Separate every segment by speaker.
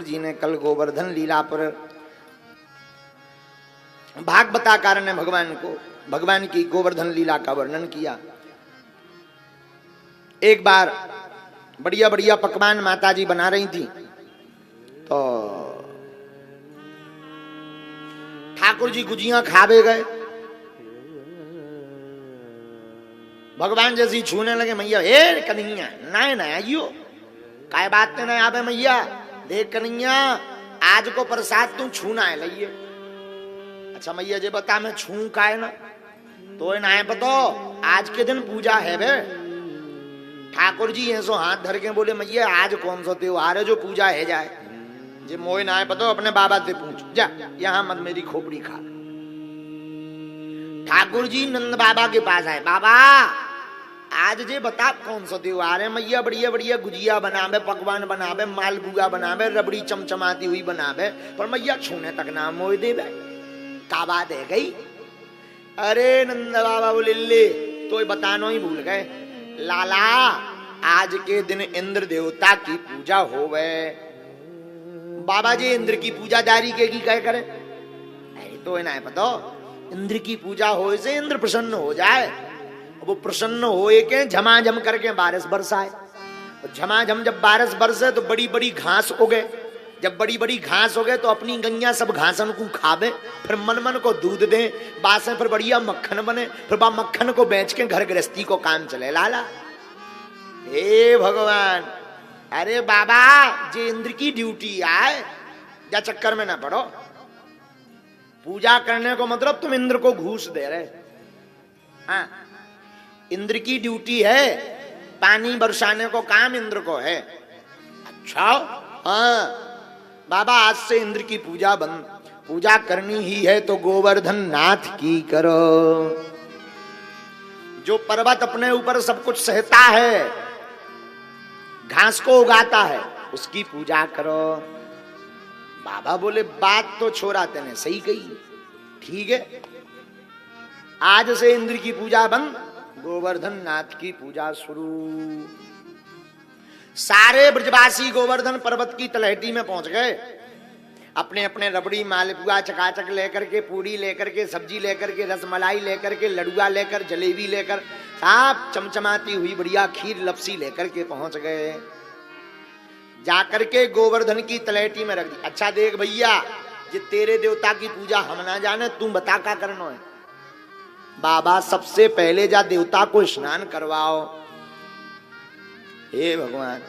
Speaker 1: जी ने कल गोवर्धन लीला पर भागवताकार ने भगवान की गोवर्धन लीला का वर्णन किया। एक बार बढ़िया बढ़िया पकवान माता जी बना रही थी, तो ठाकुर जी गुजियां खावे गए। भगवान जैसी छूने लगे, मैया हे कन्हैया ना ना आइयो, काय बात ने ना आवे मैया, देख कन्हैया आज को प्रसाद तू छूना है लइए। अच्छा मैया जी बता मैं छू काय ना, तो ना है पतो आज के दिन पूजा है बे। ठाकुर जी ऐसो हाथ धर के बोले मैया आज कौन सा त्योहार है जो पूजा है जाए, जे मोए ना है पतो अपने बाबा से पूछ जा, यहां मत मेरी खोपड़ी खा। ठाकुर जी नंद बाबा के पास आए, बाबा आज जे बता कौन सा त्योहार है। मैया बढ़िया बढ़िया गुजिया बनावे, पकवान बनावे, मालपुआ बनावे, रबड़ी चमचमाती हुई बनावे, पर मैया छूने तक ना मोए देवे, का बात है गई। अरे नंद बाबा बोले ले तो बतानो ही भूल गए, लाला आज के दिन इंद्र देवता की पूजा होवे। बाबा जी इंद्र की पूजादारी के की क्या करे, तो ना है पता इंद्र की पूजा हो से इंद्र प्रसन्न हो जाए। वो प्रसन्न होए के झमाझम करके बारिश बरसाए। झमाझम जब बारिश बरसे तो बड़ी बड़ी घास उगे, जब बड़ी बड़ी घास हो गए तो अपनी गैया सब घासन को खावे, फिर मन मन को दूध दे, बासे फिर बढ़िया मक्खन बने, फिर बा मक्खन को बेच के घर गृहस्थी को काम चले। लाला हे भगवान, अरे बाबा जे इंद्र की ड्यूटी आए या चक्कर में ना पड़ो। पूजा करने को मतलब तुम इंद्र को घूस दे रहे। हाँ इंद्र की ड्यूटी है, पानी बरसाने को काम इंद्र को है। अच्छा हाँ बाबा आज से इंद्र की पूजा बंद, पूजा करनी ही है तो गोवर्धन नाथ की करो। जो पर्वत अपने ऊपर सब कुछ सहता है, घास को उगाता है, उसकी पूजा करो। बाबा बोले बात तो छोड़ा तेने सही कही, ठीक है आज से इंद्र की पूजा बंद, गोवर्धन नाथ की पूजा शुरू। सारे ब्रजवासी गोवर्धन पर्वत की तलहटी में पहुंच गए, अपने अपने रबड़ी मालपुआ चकाचक लेकर के, पूड़ी लेकर के, सब्जी लेकर के, रसमलाई लेकर के, लडुआ लेकर, जलेबी लेकर, साफ चमचमाती हुई बढ़िया खीर लपसी लेकर के पहुंच गए। जाकर के गोवर्धन की तलहटी में रख दी। अच्छा देख भैया ये तेरे देवता की पूजा हम ना जाने, तू बता क्या करना है। बाबा सबसे पहले जा देवता को स्नान करवाओ। हे भगवान,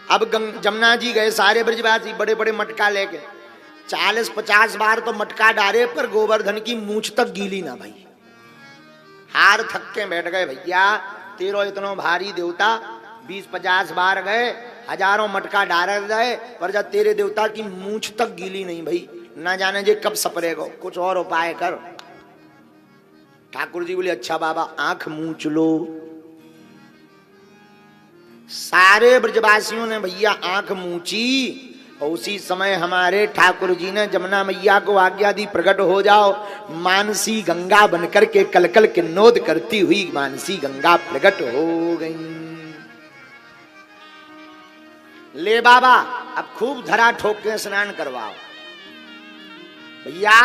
Speaker 1: अब जमुना जी गए सारे ब्रजवासी बड़े बड़े मटका लेके, 40-50 बार तो मटका डाले पर गोवर्धन की मूंछ तक गीली ना भाई। हार थक के बैठ गए भैया, तेरो इतना भारी देवता 20-50 बार गए, हजारों मटका डाल गए, पर जब तेरे देवता की मूंछ तक गीली नहीं भाई, ना जाने जे कब सपरेगो, कुछ और उपाय कर। ठाकुर जी बोले अच्छा बाबा आंख मूंछ लो। सारे ब्रजवासियों ने भैया आंख मूंची, और उसी समय हमारे ठाकुर जी ने जमुना मैया को आज्ञा दी प्रकट हो जाओ। मानसी गंगा बनकर के कलकल किन्नौद करती हुई मानसी गंगा प्रकट हो गई। ले बाबा अब खूब धरा ठोक के स्नान करवाओ भैया,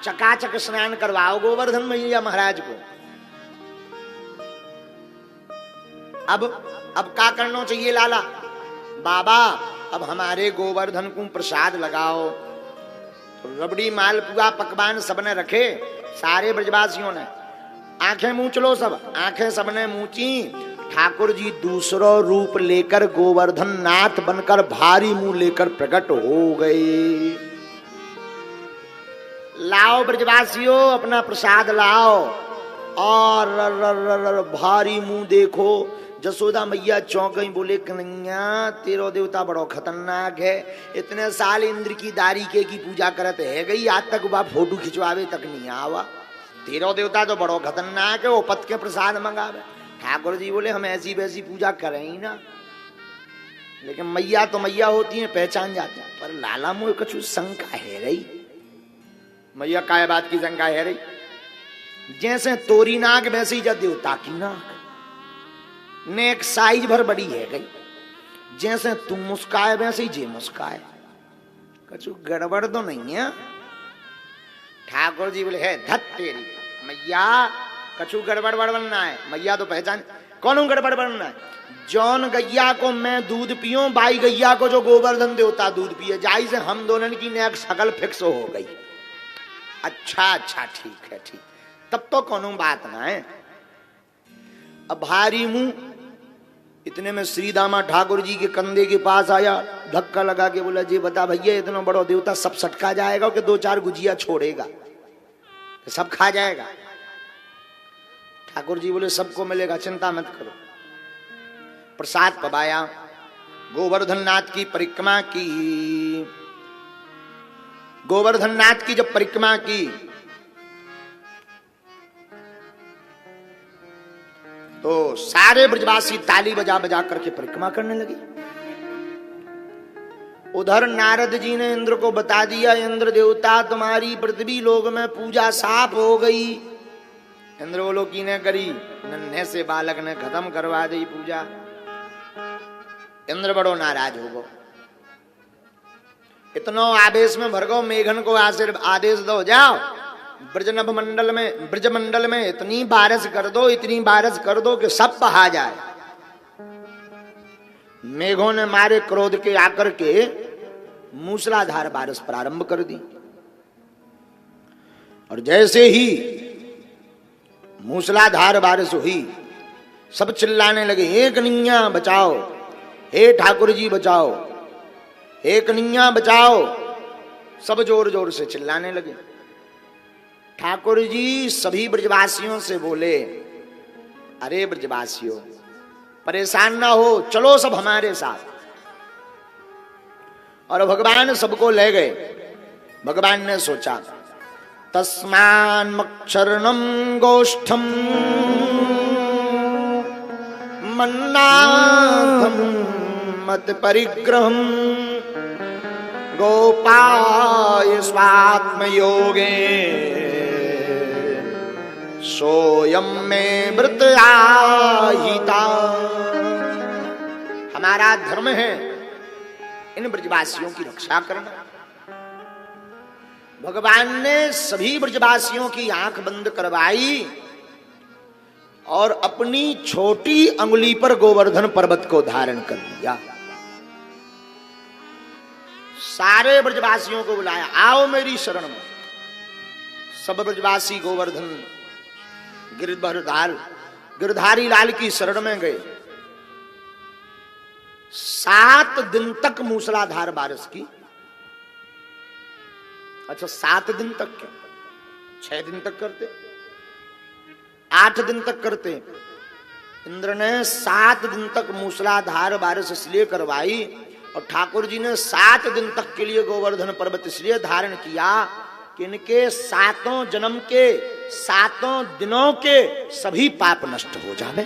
Speaker 1: चकाचक स्नान करवाओ गोवर्धन मैया महाराज को। अब क्या करना चाहिए लाला। बाबा अब हमारे गोवर्धन को प्रसाद लगाओ। तो रबड़ी मालपुआ पकवान सबने रखे, सारे ब्रजवासियों ने आंखें मूंछ लो। सब आंखें सबने मूंची। ठाकुर जी दूसरा रूप लेकर गोवर्धन नाथ बनकर भारी मुंह लेकर प्रकट हो गए। लाओ ब्रजवासियों अपना प्रसाद लाओ। और भारी मुंह देखो, जसोदा मैया चौंक गई, बोले कन्हैया तेरो देवता बड़ो खतरनाक है, इतने साल इंद्र की दारिके की पूजा करते है गई, आज तक वह फोटो खिंचवावे तक नहीं आवा। तेरो देवता तो बड़ो खतरनाक है, वो पत के प्रसाद मंगावे। ठाकुर जी बोले हम ऐसी वैसी पूजा करें ही ना, लेकिन मैया तो मैया होती है, पहचान जाते हैं। पर लाला मोह कछु शंका है रही। मैया काय बात की शंका है रही, जैसे तोरी नाक वैसी जा देवता की नाक, नेक साइज भर बड़ी है गई, जैसे तुम मुस्काए वैसे ही जे मुस्काए। कछु गड़बड़ तो नहीं है? ठाकुर जी बोले है धत तेरी मैया, कछु गड़बड़ बनना है? मैया तो पहचान, कौन गड़बड़ बनना है? जौन गैया को मैं दूध पियो, बाई गैया को जो गोवर्धन देवता दूध पिए, जाई से हम दोनों की नेक शकल फिक्स हो गई। अच्छा अच्छा ठीक है, ठीक, तब तो कौन बात ना है। अब भारी मुंह, इतने में श्रीदामा ठाकुर जी के कंधे के पास आया, धक्का लगा के बोला जी बता भैया, इतना बड़ा देवता सब सटका जाएगा कि दो चार गुजिया छोड़ेगा? सब खा जाएगा। ठाकुर जी बोले सबको मिलेगा, चिंता मत करो। प्रसाद पवाया, गोवर्धन नाथ की परिक्रमा की। गोवर्धन नाथ की जब परिक्रमा की तो सारे ब्रजवासी ताली बजा बजा करके परिक्रमा करने लगे। उधर नारद जी ने इंद्र को बता दिया, इंद्र देवता तुम्हारी पृथ्वी लोक में पूजा साफ हो गई। इंद्र बोलो की ने करी, नन्हे से बालक ने खत्म करवा दी पूजा। इंद्र बड़ो नाराज हो गो, इतनो आवेश में भर गो, मेघन को आदेश दो, जाओ ब्रजनभ मंडल में, ब्रज मंडल में इतनी बारिश कर दो, इतनी बारिश कर दो कि सब बहा जाए। मेघों ने मारे क्रोध के आकर के मूसलाधार बारिश प्रारंभ कर दी। और जैसे ही मूसलाधार बारिश हुई, सब चिल्लाने लगे, हे कन्हैया बचाओ, हे ठाकुर जी बचाओ, हे कन्हैया बचाओ। सब जोर जोर से चिल्लाने लगे। ठाकुर जी सभी ब्रजवासियों से बोले, अरे ब्रजवासियों परेशान ना हो, चलो सब हमारे साथ। और भगवान सबको ले गए। भगवान ने सोचा, तस्मान मक्षरणम गोष्ठम मन्नाथम मत परिग्रहम गोपाय स्वात्म योगे सोयम में व्रत आहिता। हमारा धर्म है इन ब्रजवासियों की रक्षा करना। भगवान ने सभी ब्रजवासियों की आंख बंद करवाई और अपनी छोटी अंगुली पर गोवर्धन पर्वत को धारण कर लिया। सारे ब्रजवासियों को बुलाया, आओ मेरी शरण में। सब ब्रजवासी गोवर्धन गिरधारी लाल की शरण में गए। 7 दिन तक मूसलाधार बारिश की। अच्छा 7 दिन तक क्या, 6 दिन तक करते, 8 दिन तक करते। इंद्र ने 7 दिन तक मूसलाधार बारिश इसलिए करवाई और ठाकुर जी ने 7 दिन तक के लिए गोवर्धन पर्वत इसलिए धारण किया कि इनके 7 जन्म के 7 दिनों के सभी पाप नष्ट हो जावे।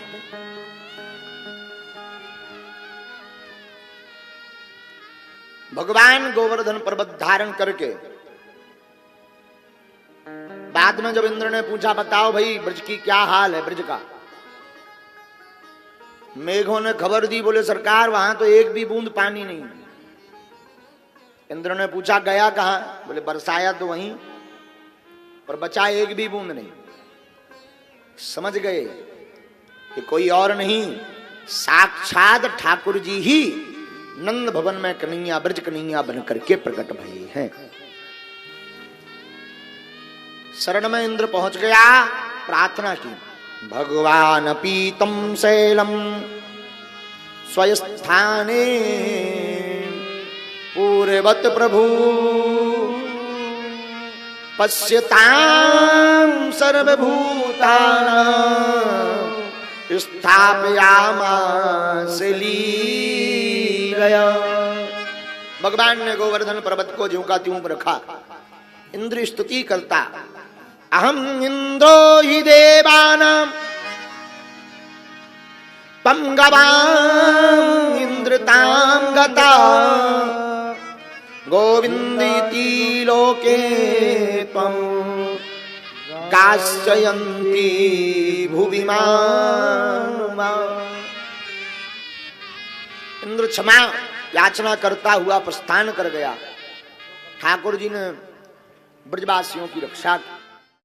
Speaker 1: भगवान गोवर्धन पर्वत धारण करके बाद में जब इंद्र ने पूछा, बताओ भाई ब्रज की क्या हाल है, ब्रज का। मेघों ने खबर दी, बोले सरकार वहां तो एक भी बूंद पानी नहीं। इंद्र ने पूछा गया कहां, बोले बरसाया तो वहीं, पर बचा एक भी बूंद नहीं। समझ गए कि कोई और नहीं, साक्षात ठाकुर जी ही नंद भवन में कन्हैया, ब्रज कन्हैया बन करके प्रकट भये हैं। शरण में इंद्र पहुंच गया, प्रार्थना की, भगवान पीतम शैलम स्वयस्थाने पूर्वत प्रभु पश्यतां सर्वभूतानां स्थापयामास लीलया। भगवान ने गोवर्धन पर्वत को ज्यों का त्यों रखा। इंद्र स्तुति करता, अहम इंद्रो हि देवानां पंगवां इंद्रतां गता गोविंदेति लोके त्वं गास्यन्ति भुवि मां। इंद्र क्षमा याचना करता हुआ प्रस्थान कर गया ठाकुर जी ने ब्रजवासियों की रक्षा की।